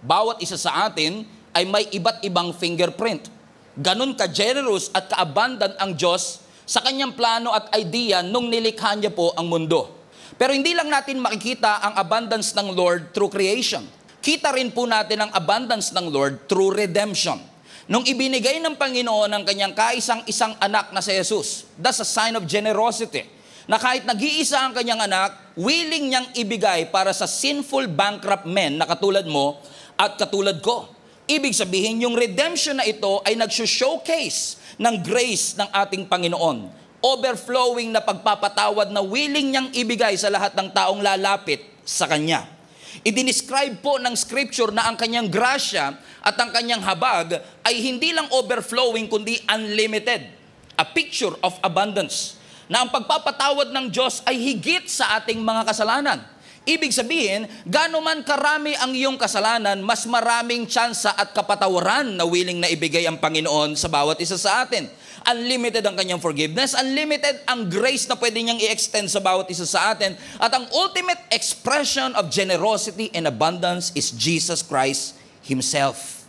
Bawat isa sa atin ay may iba't ibang fingerprint. Ganun ka-generous at ka-abundant ang Diyos sa kanyang plano at idea nung nilikha niya po ang mundo. Pero hindi lang natin makikita ang abundance ng Lord through creation. Kita rin po natin ang abundance ng Lord through redemption. Nung ibinigay ng Panginoon ang kanyang kaisang-isang anak na si Jesus, that's a sign of generosity. Na kahit nag-iisa ang kanyang anak, willing niyang ibigay para sa sinful bankrupt men na katulad mo at katulad ko. Ibig sabihin, yung redemption na ito ay nag-showcase ng grace ng ating Panginoon. Overflowing na pagpapatawad na willing niyang ibigay sa lahat ng taong lalapit sa Kanya. Idinescribe po ng Scripture na ang kanyang grasya at ang kanyang habag ay hindi lang overflowing kundi unlimited. A picture of abundance. Na ang pagpapatawad ng Diyos ay higit sa ating mga kasalanan. Ibig sabihin, gaano man karami ang iyong kasalanan, mas maraming tsansa at kapatawaran na willing na ibigay ang Panginoon sa bawat isa sa atin. Unlimited ang kanyang forgiveness, unlimited ang grace na pwede niyang i-extend sa bawat isa sa atin. At ang ultimate expression of generosity and abundance is Jesus Christ Himself.